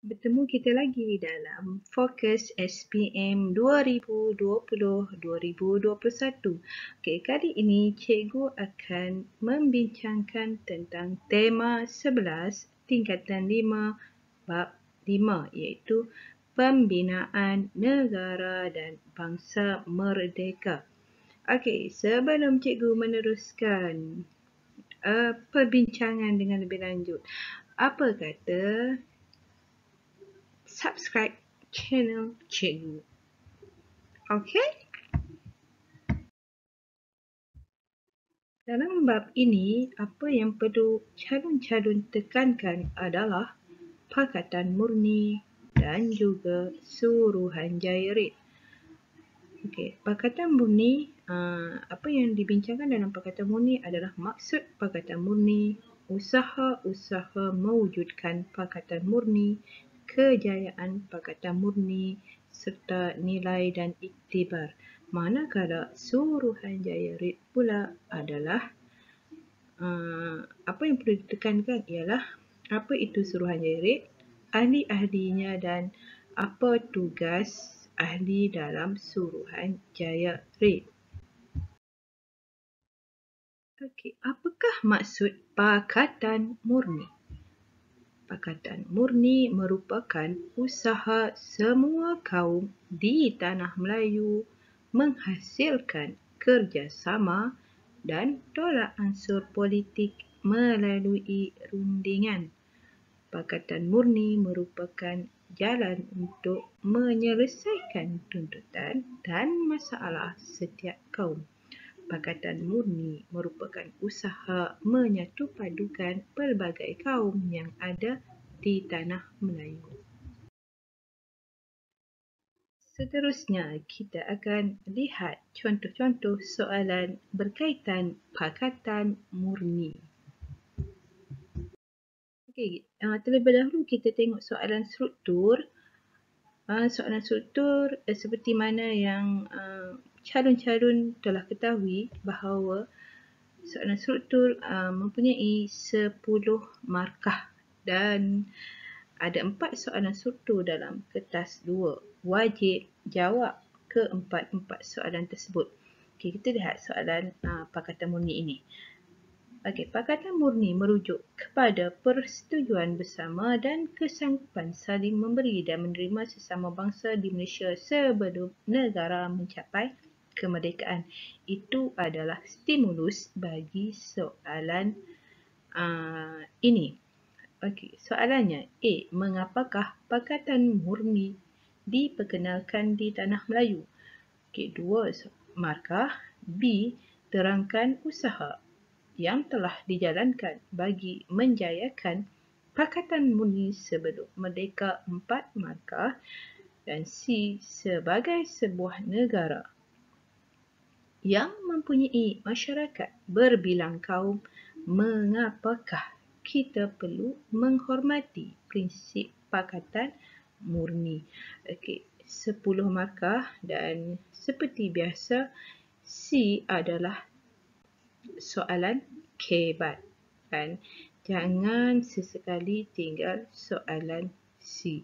Bertemu kita lagi dalam Fokus SPM 2020-2021. Okey, kali ini cikgu akan membincangkan tentang tema 11 tingkatan 5 bab 5 iaitu pembinaan negara dan bangsa merdeka. Okey, sebelum cikgu meneruskan perbincangan dengan lebih lanjut, apa kata subscribe channel cikgu. Okey? Dalam bab ini, apa yang perlu calon-calon tekankan adalah Pakatan Murni dan juga Suruhanjaya Red. Okey, Pakatan Murni, apa yang dibincangkan dalam Pakatan Murni adalah maksud Pakatan Murni, usaha-usaha mewujudkan Pakatan Murni, kejayaan Pakatan Murni serta nilai dan iktibar. Manakala Suruhanjaya Red pula adalah apa yang perlu ditekankan ialah apa itu Suruhanjaya Red, ahli-ahlinya dan apa tugas ahli dalam Suruhanjaya Red. Okey, apakah maksud Pakatan Murni? Pakatan Murni merupakan usaha semua kaum di Tanah Melayu menghasilkan kerjasama dan tolak ansur politik melalui rundingan. Pakatan Murni merupakan jalan untuk menyelesaikan tuntutan dan masalah setiap kaum. Pakatan Murni merupakan usaha menyatupadukan pelbagai kaum yang ada di Tanah Melayu. Seterusnya, kita akan lihat contoh-contoh soalan berkaitan Pakatan Murni. Okey, terlebih dahulu kita tengok soalan struktur. Soalan struktur seperti mana yang calon-calon telah ketahui bahawa soalan struktur mempunyai 10 markah dan ada 4 soalan struktur dalam kertas 2. Wajib jawab keempat-empat soalan tersebut. Okey, kita lihat soalan Pakatan Murni ini. Okey, Pakatan Murni merujuk kepada persetujuan bersama dan kesanggupan saling memberi dan menerima sesama bangsa di Malaysia sebelum negara mencapai kemerdekaan. Itu adalah stimulus bagi soalan ini. Okey, soalannya A. Mengapakah Pakatan Murni diperkenalkan di Tanah Melayu? Okey, 2 markah. B. Terangkan usaha yang telah dijalankan bagi menjayakan Pakatan Murni sebelum merdeka, 4 markah. Dan C. Sebagai sebuah negara yang mempunyai masyarakat berbilang kaum, mengapakah kita perlu menghormati prinsip Pakatan Murni? Okey, 10 markah dan seperti biasa C adalah soalan kebat dan jangan sesekali tinggal soalan C.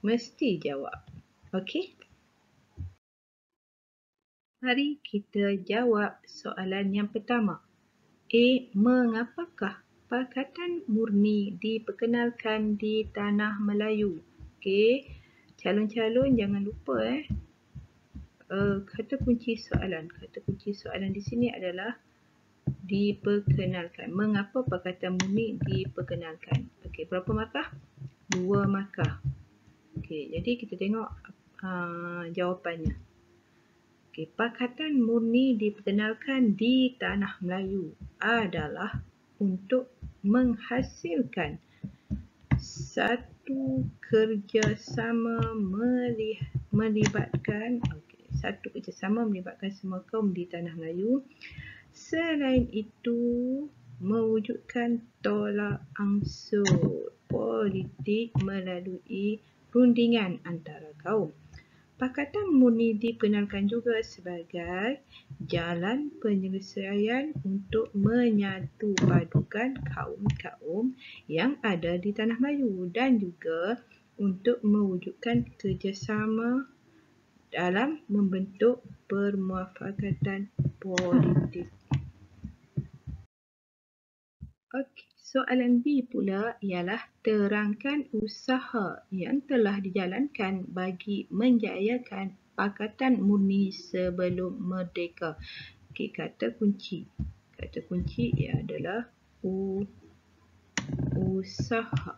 Mesti jawab. Okey? Mari kita jawab soalan yang pertama. A. Mengapakah Pakatan Murni diperkenalkan di Tanah Melayu? Okey, calon-calon jangan lupa kata kunci soalan. Kata kunci soalan di sini adalah diperkenalkan. Mengapa Pakatan Murni diperkenalkan? Okey, berapa markah? 2 markah. Okey, jadi kita tengok jawapannya. Okey, Pakatan Murni diperkenalkan di Tanah Melayu adalah untuk menghasilkan satu kerjasama melibatkan semua kaum di Tanah Melayu. Selain itu, mewujudkan tolak ansur politik melalui rundingan antara kaum. Pakatan Murni dikenalkan juga sebagai jalan penyelesaian untuk menyatu padukan kaum-kaum yang ada di Tanah Melayu dan juga untuk mewujudkan kerjasama dalam membentuk permuafakatan politik. Okey, soalan B pula ialah terangkan usaha yang telah dijalankan bagi menjayakan Pakatan Murni sebelum merdeka. Okey, kata kunci. Kata kunci ia adalah usaha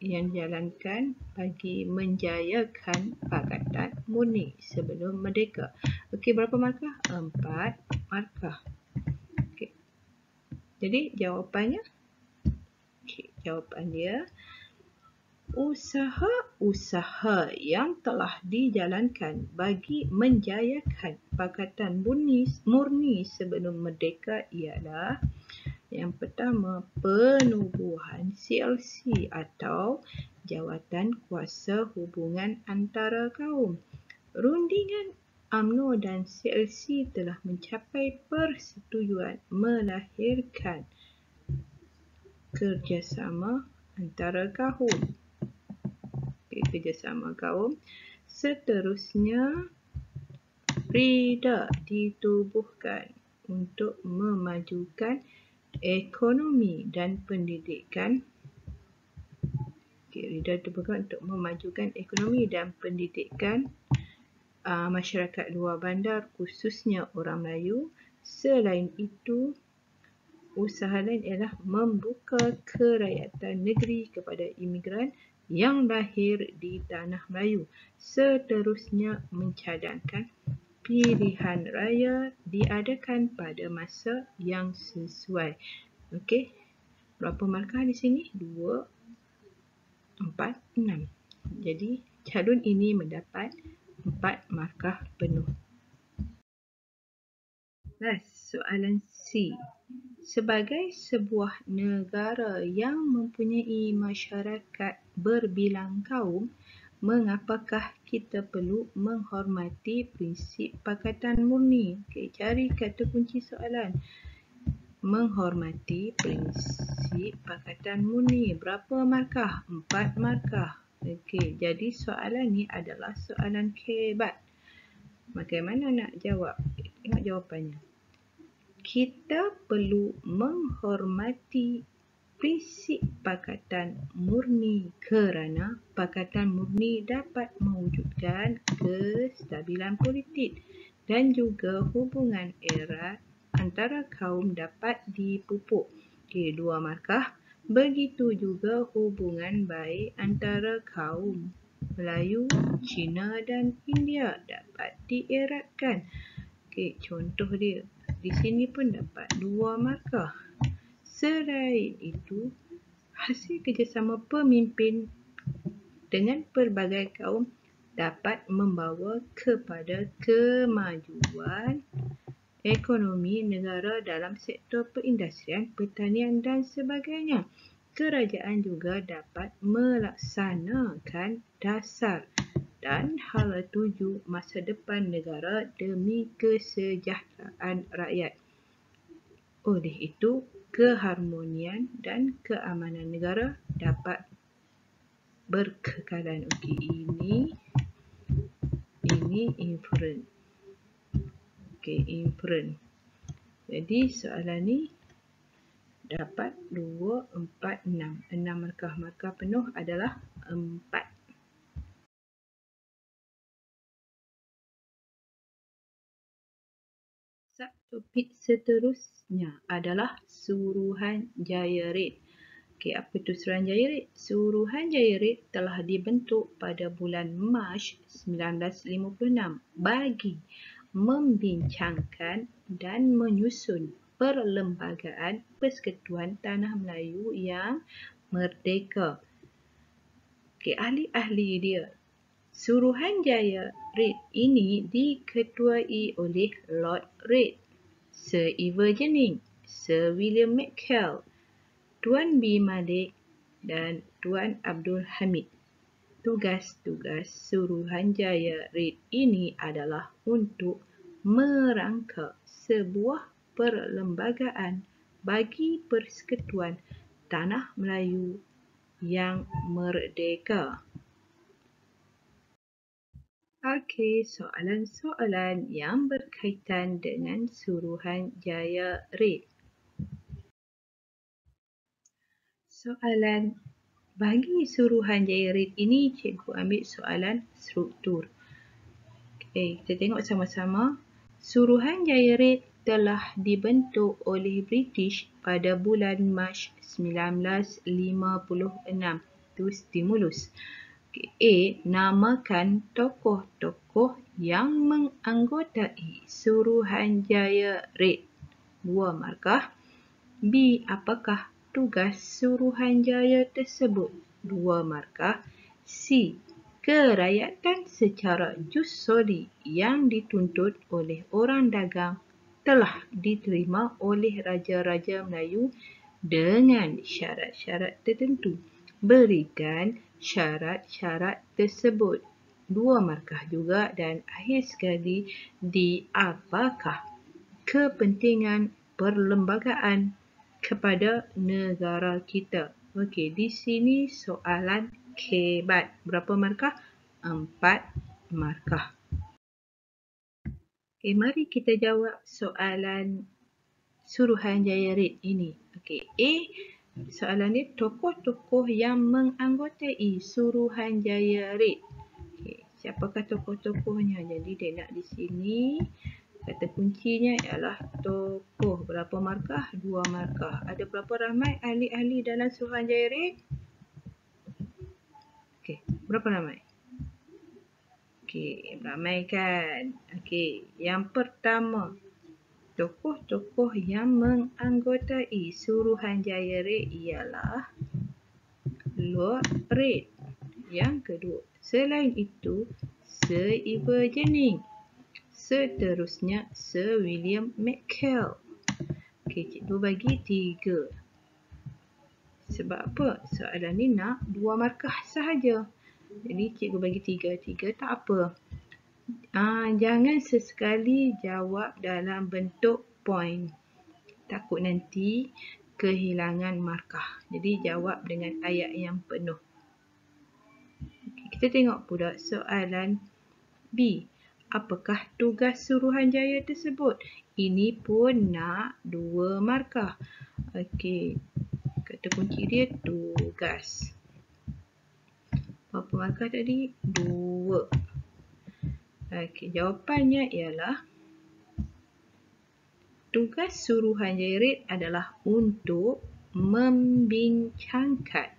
yang dijalankan bagi menjayakan Pakatan Murni sebelum merdeka. Okey, berapa markah? 4 markah. Okey. Jadi jawapannya, jawapan dia usaha-usaha yang telah dijalankan bagi menjayakan Pakatan Murni sebelum merdeka ialah yang pertama, penubuhan CLC atau Jawatan Kuasa Hubungan Antara Kaum. Rundingan UMNO dan CLC telah mencapai persetujuan melahirkan kerjasama antara kaum. Kerjasama kaum. Seterusnya, RIDA ditubuhkan untuk memajukan ekonomi dan pendidikan. RIDA ditubuhkan untuk memajukan ekonomi dan pendidikan masyarakat luar bandar, khususnya orang Melayu. Selain itu, usaha lain ialah membuka kerakyatan negeri kepada imigran yang lahir di Tanah Melayu. Seterusnya, mencadangkan pilihan raya diadakan pada masa yang sesuai. Okey, berapa markah di sini? 2, 4, 6. Jadi, calon ini mendapat 4 markah penuh. Soalan C. Sebagai sebuah negara yang mempunyai masyarakat berbilang kaum, mengapakah kita perlu menghormati prinsip Pakatan Murni? Okey, cari kata kunci soalan. Menghormati prinsip Pakatan Murni. Berapa markah? 4 markah. Okey, jadi soalan ni adalah soalan kebat. Bagaimana nak jawab? Tengok jawapannya. Kita perlu menghormati prinsip Pakatan Murni kerana Pakatan Murni dapat mewujudkan kestabilan politik dan juga hubungan erat antara kaum dapat dipupuk. Okey, 2 markah. Begitu juga hubungan baik antara kaum Melayu, Cina dan India dapat dieratkan. Okey, contoh dia. Di sini pun dapat 2 markah. Selain itu, hasil kerjasama pemimpin dengan pelbagai kaum dapat membawa kepada kemajuan ekonomi negara dalam sektor perindustrian, pertanian dan sebagainya. Kerajaan juga dapat melaksanakan dasar dan hala tuju masa depan negara demi kesejahteraan rakyat. Oleh itu, keharmonian dan keamanan negara dapat berkekalan. Okey, ini inferen. Okey, inferen. Jadi soalan ni dapat 2, 4, 6. 6 markah. Markah penuh adalah 4. Subtopik seterusnya adalah Suruhanjaya Red. Okey, apa itu Suruhanjaya Red? Suruhanjaya Red telah dibentuk pada bulan Mac 1956 bagi membincangkan dan menyusun Perlembagaan Persekutuan Tanah Melayu yang merdeka. Okey, ahli-ahli dia. Suruhanjaya Red ini diketuai oleh Lord Red, Sir Evergening, Sir William McKell, Tuan B. Malik dan Tuan Abdul Hamid. tugas-tugas Suruhanjaya RIT ini adalah untuk merangka sebuah perlembagaan bagi Persekutuan Tanah Melayu yang merdeka. Okey, soalan-soalan yang berkaitan dengan Suruhanjaya RIT. Soalan, bagi Suruhanjaya RIT ini, cikgu ambil soalan struktur. Okey, kita tengok sama-sama. Suruhanjaya RIT telah dibentuk oleh British pada bulan Mac 1956. Itu stimulus. A. Namakan tokoh-tokoh yang menganggotai Suruhanjaya RIT. 2 markah. B. Apakah tugas Suruhanjaya tersebut? 2 markah. C. Kerakyatan secara jus soli yang dituntut oleh orang dagang telah diterima oleh Raja-Raja Melayu dengan syarat-syarat tertentu. Berikan syarat-syarat tersebut. 2 markah juga. Dan akhir sekali, di apakah kepentingan perlembagaan kepada negara kita? Okey, di sini soalan kebat. Berapa markah? 4 markah. Okey, mari kita jawab soalan Suruhanjaya RIT ini. Okey, A. Soalan ni, tokoh-tokoh yang menganggotai Suruhanjaya RIT. Okey, siapakah tokoh-tokohnya? Jadi dia nak di sini, kata kuncinya ialah tokoh. Berapa markah? 2 markah. Ada berapa ramai ahli-ahli dalam Suruhanjaya RIT? Okey, berapa ramai? Okey, ramai kan? Okey, yang pertama, tokoh-tokoh yang menganggotai Suruhanjaya RIT ialah Lord RIT. Yang kedua, selain itu, Sir Evergening. Seterusnya, Sir William McKell. Okey, cikgu bagi 3. Sebab apa? Soalan ni nak 2 markah sahaja. Jadi cikgu bagi 3. 3 tak apa. Jangan sesekali jawab dalam bentuk poin. Takut nanti kehilangan markah. Jadi jawab dengan ayat yang penuh. Okay, kita tengok pula soalan B. Apakah tugas Suruhanjaya tersebut? Ini pun nak 2 markah. Okey, kata kunci dia tugas. Berapa markah tadi? 2. Okey, jawapannya ialah tugas Suruhanjaya RIT adalah untuk membincangkan.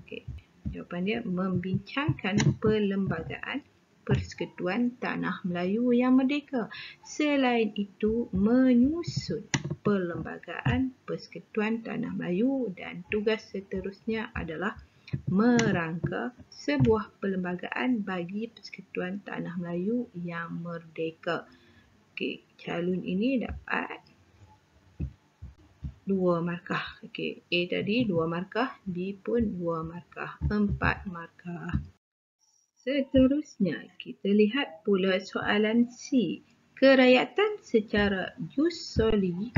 Okey, jawapan dia membincangkan perlembagaan Persekutuan Tanah Melayu yang merdeka. Selain itu, menyusun perlembagaan Persekutuan Tanah Melayu, dan tugas seterusnya adalah merangka sebuah perlembagaan bagi Persekutuan Tanah Melayu yang merdeka. Okey, calon ini dapat 2 markah. Okey, A tadi 2 markah, B pun 2 markah, 4 markah. Seterusnya, kita lihat pula soalan C. Kerakyatan secara jus soli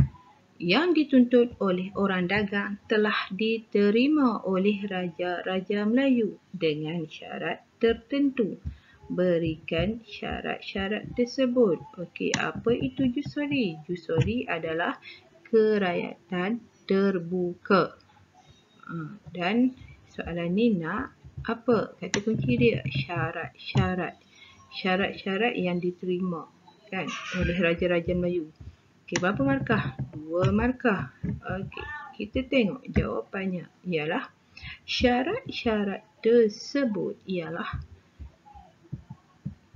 yang dituntut oleh orang dagang telah diterima oleh Raja-Raja Melayu dengan syarat tertentu. Berikan syarat-syarat tersebut. Okey, apa itu jus soli? Jus soli adalah kerakyatan terbuka. Dan soalan ni nak apa? Kata kunci dia syarat-syarat. Syarat-syarat yang diterima kan oleh Raja-Raja Melayu. Okey, berapa markah? 2 markah. Okey, kita tengok jawapannya ialah syarat-syarat tersebut ialah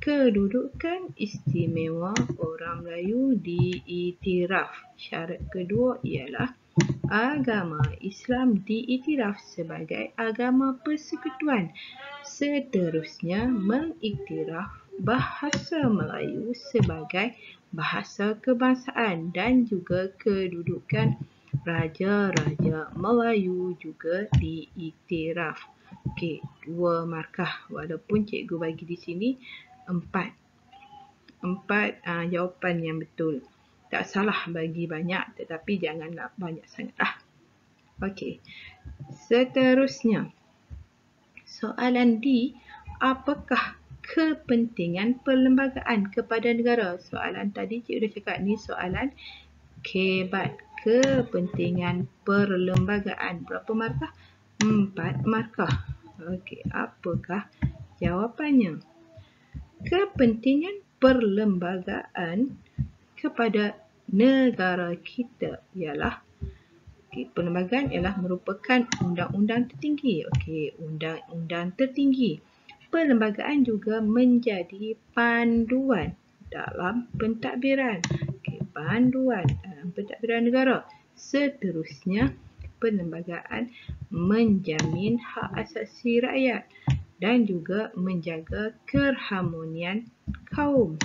kedudukan istimewa orang Melayu diiktiraf. Syarat kedua ialah agama Islam diiktiraf sebagai agama persekutuan. Seterusnya, mengiktiraf bahasa Melayu sebagai bahasa kebangsaan, dan juga kedudukan Raja-Raja Melayu juga diiktiraf. Okey, 2 markah. Walaupun cikgu bagi di sini 4. 4 jawapan yang betul. Tak salah bagi banyak, tetapi janganlah banyak sangatlah. Okey. Seterusnya. Soalan D. Apakah kepentingan perlembagaan kepada negara? Soalan tadi cikgu dah cakap ni soalan kebat. Kepentingan perlembagaan. Berapa markah? 4 markah. Okey, apakah jawapannya? Kepentingan perlembagaan kepada negara kita ialah perlembagaan ialah merupakan undang-undang tertinggi. Okey, undang-undang tertinggi. Perlembagaan juga menjadi panduan dalam pentadbiran. Okey, panduan dalam pentadbiran negara. Seterusnya, perlembagaan menjamin hak asasi rakyat dan juga menjaga keharmonian kaum.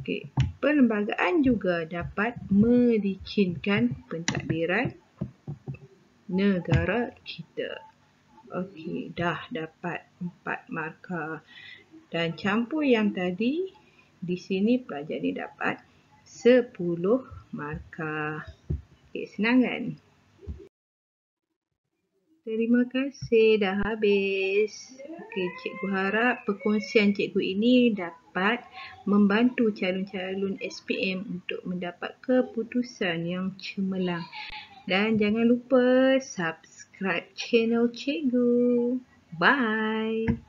Okey, perlembagaan juga dapat melicinkan pentadbiran negara kita. Okey, dah dapat 4 markah. Dan campur yang tadi, di sini pelajar ni dapat 10 markah. Okey, senang kan? Terima kasih, dah habis. Okey, cikgu harap perkongsian cikgu ini dapat membantu calon-calon SPM untuk mendapat keputusan yang cemerlang. Dan jangan lupa subscribe channel cikgu. Bye.